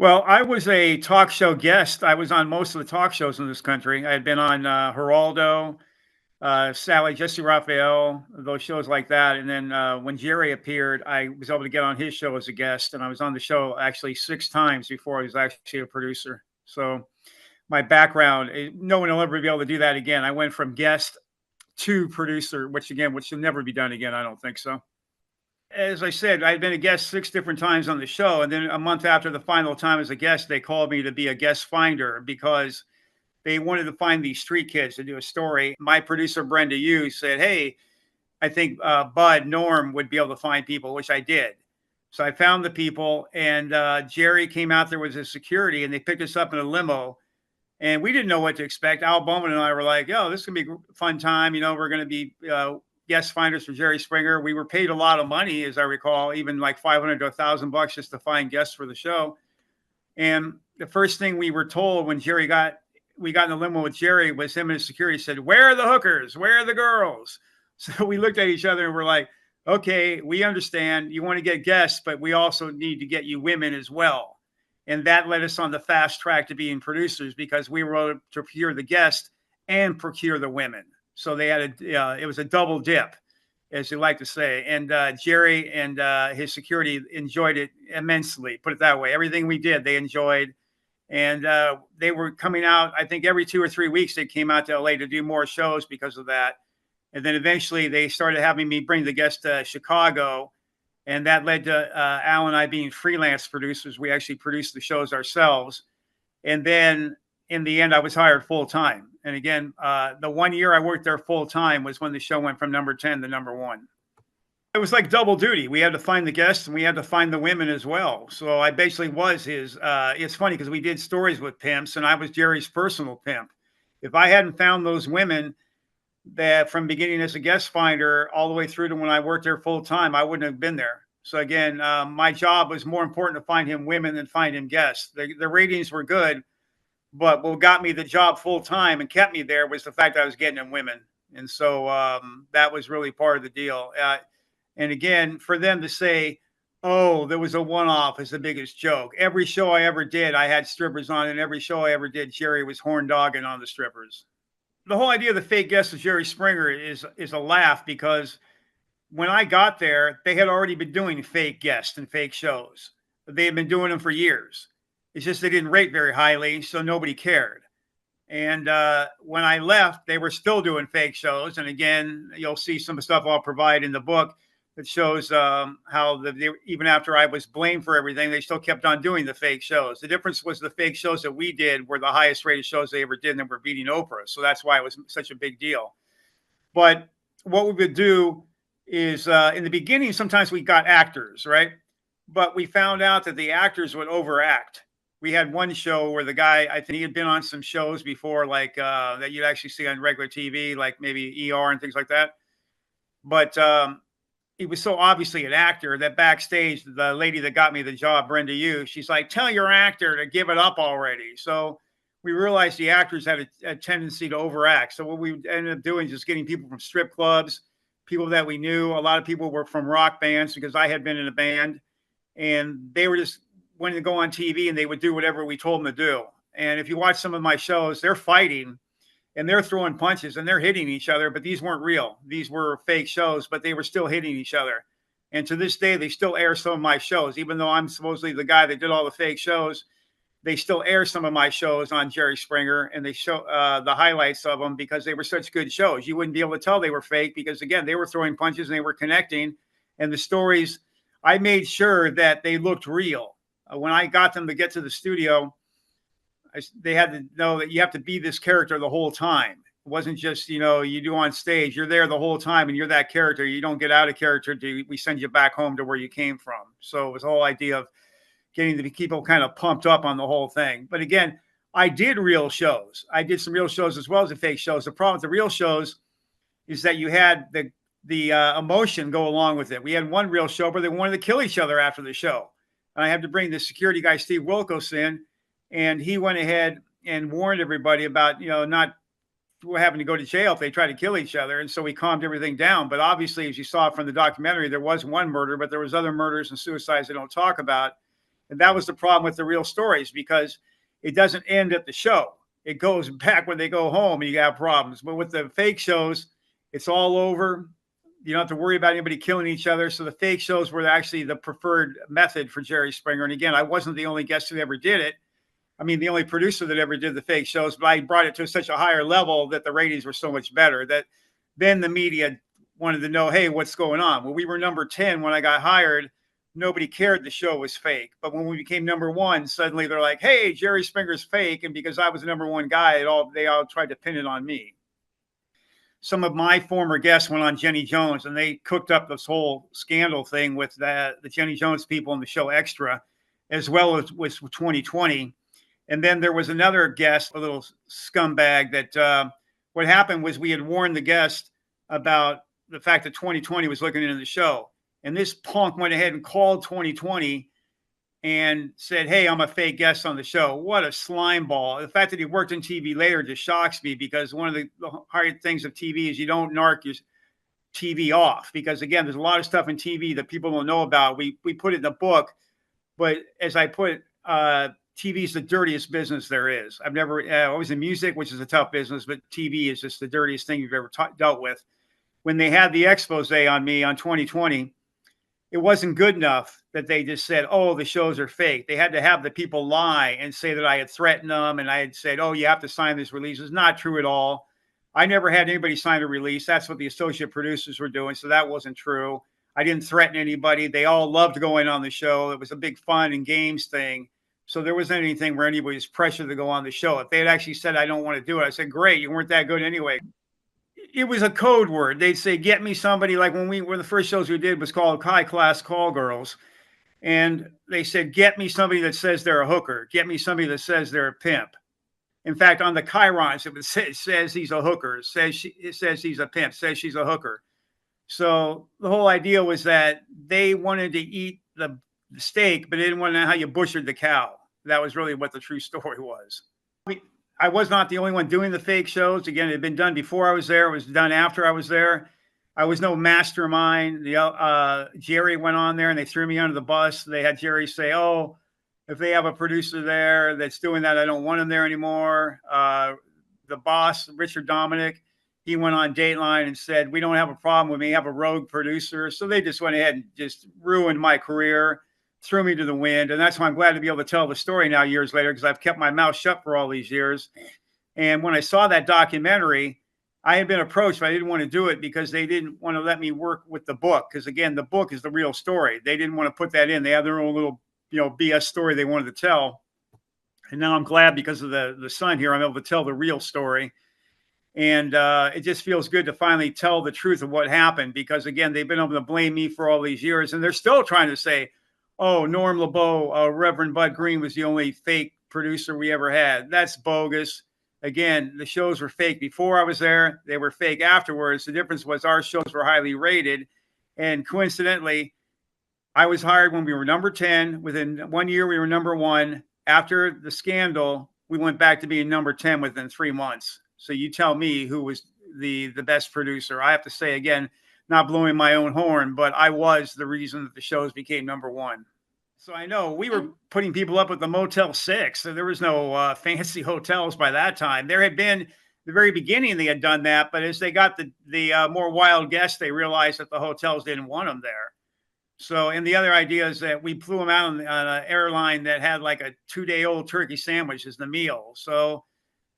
Well, I was a talk show guest. I was on most of the talk shows in this country. I had been on Geraldo, Sally, Jesse Raphael, those shows like that. And then when Jerry appeared, I was able to get on his show as a guest. And I was on the show actually six times before I was actually a producer. So my background, no one will ever be able to do that again. I went from guest to producer, which should never be done again. I don't think so. As I said, I'd been a guest six different times on the show, and then a month after the final time as a guest, they called me to be a guest finder because they wanted to find these street kids to do a story. My producer Brenda Yu said, "Hey, I think Bud Norm would be able to find people," which I did. So I found the people, and Jerry came out there with his security, and they picked us up in a limo. And we didn't know what to expect. Al Bowman and I were like, "Yo, this is gonna be a fun time. We're gonna be guest finders for Jerry Springer." We were paid a lot of money, as I recall, even like 500 to $1,000 just to find guests for the show. And the first thing we were told when we got in the limo with Jerry was him and his security said, "Where are the hookers? Where are the girls?" So we looked at each other and we're like, "Okay, we understand you want to get guests, but we also need to get you women as well." And that led us on the fast track to being producers because we were able to procure the guest and procure the women. So they had it was a double dip, as you like to say. And Jerry and his security enjoyed it immensely. Put it that way. Everything we did, they enjoyed. And they were coming out, I think every 2 or 3 weeks, they came out to LA to do more shows because of that. And then eventually they started having me bring the guest to Chicago. And that led to Al and I being freelance producers. We actually produced the shows ourselves. And then in the end, I was hired full time. And again, the 1 year I worked there full time was when the show went from number 10 to number one. It was like double duty. We had to find the guests and we had to find the women as well. So I basically was his. It's funny because we did stories with pimps and I was Jerry's personal pimp. If I hadn't found those women that from beginning as a guest finder all the way through to when I worked there full time, I wouldn't have been there. So again, my job was more important to find him women than find him guests. The ratings were good, but what got me the job full time and kept me there was the fact that I was getting them women. And so that was really part of the deal. And again, for them to say, "Oh, there was a one-off," is the biggest joke. Every show I ever did, I had strippers on, and every show I ever did, Jerry was horn dogging on the strippers. The whole idea of the fake guest of Jerry Springer is a laugh because when I got there, they had already been doing fake guests and fake shows. They had been doing them for years. It's just they didn't rate very highly, so nobody cared. And when I left, they were still doing fake shows. And again, you'll see some stuff I'll provide in the book that shows how even after I was blamed for everything, they still kept on doing the fake shows. The difference was the fake shows that we did were the highest rated shows they ever did and were beating Oprah. So that's why it was such a big deal. But what we would do is in the beginning, sometimes we got actors, right? But we found out that the actors would overact. We had one show where the guy, I think he had been on some shows before, like that you'd actually see on regular TV, like maybe ER and things like that. But he was so obviously an actor that backstage, the lady that got me the job, Brenda Yu, she's like, "Tell your actor to give it up already." So we realized the actors had a tendency to overact. So what we ended up doing is just getting people from strip clubs, people that we knew. A lot of people were from rock bands because I had been in a band, and they were just wanting to go on TV and they would do whatever we told them to do. And if you watch some of my shows, they're fighting and they're throwing punches and they're hitting each other, but these weren't real. These were fake shows, but they were still hitting each other. And to this day, they still air some of my shows, even though I'm supposedly the guy that did all the fake shows. They still air some of my shows on Jerry Springer, and they show the highlights of them because they were such good shows. You wouldn't be able to tell they were fake because, again, they were throwing punches and they were connecting. And the stories, I made sure that they looked real. When I got them to get to the studio, they had to know that you have to be this character the whole time. It wasn't just, you do on stage. You're there the whole time and you're that character. You don't get out of character. We send you back home to where you came from. So it was the whole idea of getting the people kind of pumped up on the whole thing. But again, I did real shows. I did some real shows as well as the fake shows. The problem with the real shows is that you had the emotion go along with it. We had one real show where they wanted to kill each other after the show. And I had to bring the security guy, Steve Wilkos, in, and he went ahead and warned everybody about, not having to go to jail if they try to kill each other. And so we calmed everything down. But obviously, as you saw from the documentary, there was one murder, but there was other murders and suicides they don't talk about. And that was the problem with the real stories, because it doesn't end at the show. It goes back when they go home and you got problems. But with the fake shows, it's all over. You don't have to worry about anybody killing each other. So the fake shows were actually the preferred method for Jerry Springer. And again, I wasn't the only guest that ever did it. I mean, the only producer that ever did the fake shows, but I brought it to such a higher level that the ratings were so much better that then the media wanted to know, hey, what's going on? Well, we were number 10 when I got hired. Nobody cared the show was fake. But when we became number one, suddenly they're like, hey, Jerry Springer's fake. And because I was the number one guy, they all tried to pin it on me. Some of my former guests went on Jenny Jones, and they cooked up this whole scandal thing with the Jenny Jones people on the show Extra, as well as with 2020. And then there was another guest, a little scumbag, that what happened was we had warned the guest about the fact that 2020 was looking into the show. And this punk went ahead and called 2020 and said, hey, I'm a fake guest on the show. What a slime ball. The fact that he worked in TV later just shocks me, because one of the hard things of TV is you don't narc your TV off, because again, there's a lot of stuff in TV that people don't know about. We put it in the book, but as I put, TV is the dirtiest business there is. I've never, I was in music, which is a tough business, but TV is just the dirtiest thing you've ever dealt with. When they had the expose on me on 2020, it wasn't good enough that they just said, oh, the shows are fake. They had to have the people lie and say that I had threatened them. And I had said, oh, you have to sign this release. It's not true at all. I never had anybody sign a release. That's what the associate producers were doing. So that wasn't true. I didn't threaten anybody. They all loved going on the show. It was a big fun and games thing. So there wasn't anything where anybody was pressured to go on the show. If they had actually said, I don't want to do it, I said, great, you weren't that good anyway. It was a code word. They'd say, get me somebody, like when the first shows we did was called High Class Call Girls. And they said, get me somebody that says they're a hooker. Get me somebody that says they're a pimp. In fact, on the chyrons, it says he's a hooker. It says he's a pimp, says she's a hooker. So the whole idea was that they wanted to eat the steak, but they didn't want to know how you butchered the cow. That was really what the true story was. I was not the only one doing the fake shows. Again, it had been done before I was there. It was done after I was there. I was no mastermind. Jerry went on there and they threw me under the bus. They had Jerry say, oh, if they have a producer there that's doing that, I don't want him there anymore. The boss, Richard Dominic, he went on Dateline and said, we don't have a problem with me. Have a rogue producer. So they just went ahead and just ruined my career, threw me to the wind. And that's why I'm glad to be able to tell the story now years later, because I've kept my mouth shut for all these years. And when I saw that documentary, I had been approached, but I didn't want to do it because they didn't want to let me work with the book. Because again, the book is the real story. They didn't want to put that in. They have their own little, BS story they wanted to tell. And now I'm glad, because of the son here, I'm able to tell the real story. And it just feels good to finally tell the truth of what happened, because again, they've been able to blame me for all these years. And they're still trying to say, oh, Norm LeBeau, Reverend Bud Green was the only fake producer we ever had. That's bogus. Again, the shows were fake before I was there. They were fake afterwards. The difference was our shows were highly rated. And coincidentally, I was hired when we were number 10. Within 1 year, we were number 1. After the scandal, we went back to being number 10 within 3 months. So you tell me who was the best producer. I have to say, again, not blowing my own horn, but I was the reason that the shows became number 1. So I know we were putting people up at the Motel 6. So there was no fancy hotels by that time. There had been, the very beginning, they had done that. But as they got the more wild guests, they realized that the hotels didn't want them there. So, and the other idea is that we flew them out on an airline that had like a 2-day-old turkey sandwich as the meal. So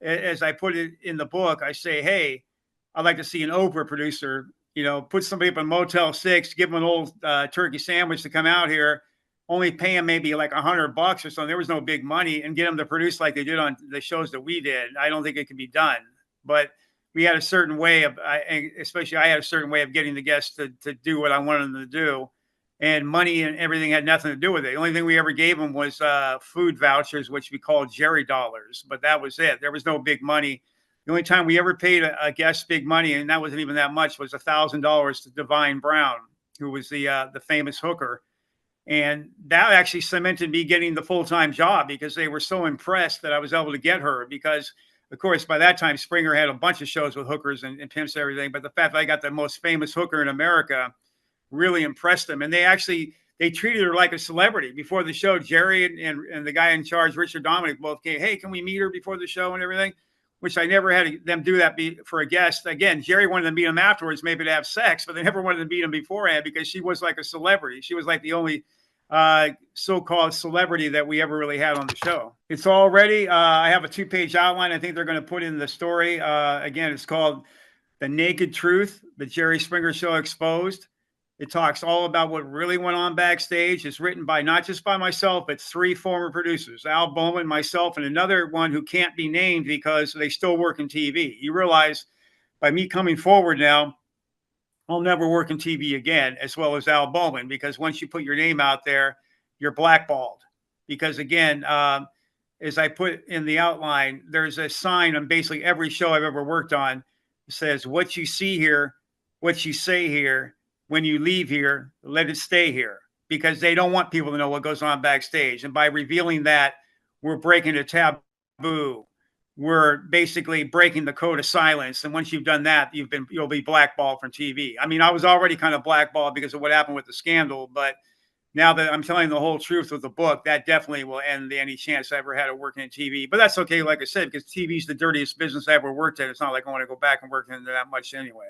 as I put it in the book, I say, hey, I'd like to see an Oprah producer, put somebody up in Motel 6, give them an old turkey sandwich to come out here, only pay them maybe like $100 or something. There was no big money, and get them to produce like they did on the shows that we did. I don't think it could be done, but we had a certain way of, especially I had a certain way of getting the guests to do what I wanted them to do. And money and everything had nothing to do with it. The only thing we ever gave them was food vouchers, which we called Jerry dollars. But that was it. There was no big money. The only time we ever paid a guest big money, and that wasn't even that much, was $1,000 to Divine Brown, who was the famous hooker. And that actually cemented me getting the full-time job, because they were so impressed that I was able to get her. Because, of course, by that time, Springer had a bunch of shows with hookers and pimps and everything. But the fact that I got the most famous hooker in America really impressed them. And they they treated her like a celebrity before the show. Jerry and the guy in charge, Richard Dominic, both came, hey, can we meet her before the show and everything? Which I never had them do that for a guest. Again, Jerry wanted to meet him afterwards, maybe to have sex, but they never wanted to meet him beforehand because she was like a celebrity. She was like the only so-called celebrity that we ever really had on the show. It's all ready. I have a 2-page outline. I think they're going to put in the story. Again, it's called The Naked Truth, The Jerry Springer Show Exposed. It talks all about what really went on backstage. It's written by not just by myself, but 3 former producers, Al Bowman, myself, and another one who can't be named because they still work in TV. You realize by me coming forward now, I'll never work in TV again, as well as Al Bowman, because once you put your name out there, you're blackballed. Because again, as I put in the outline, there's a sign on basically every show I've ever worked on. It says, what you see here, what you say here, when you leave here, let it stay here, because they don't want people to know what goes on backstage. And by revealing that, we're breaking a taboo. We're basically breaking the code of silence. And once you've done that, you'll be blackballed from TV. I mean, I was already kind of blackballed because of what happened with the scandal, but now that I'm telling the whole truth with the book, that definitely will end any chance I ever had of working in TV. But that's okay, like I said, because TV is the dirtiest business I ever worked at. It's not like I want to go back and work into that much anyway.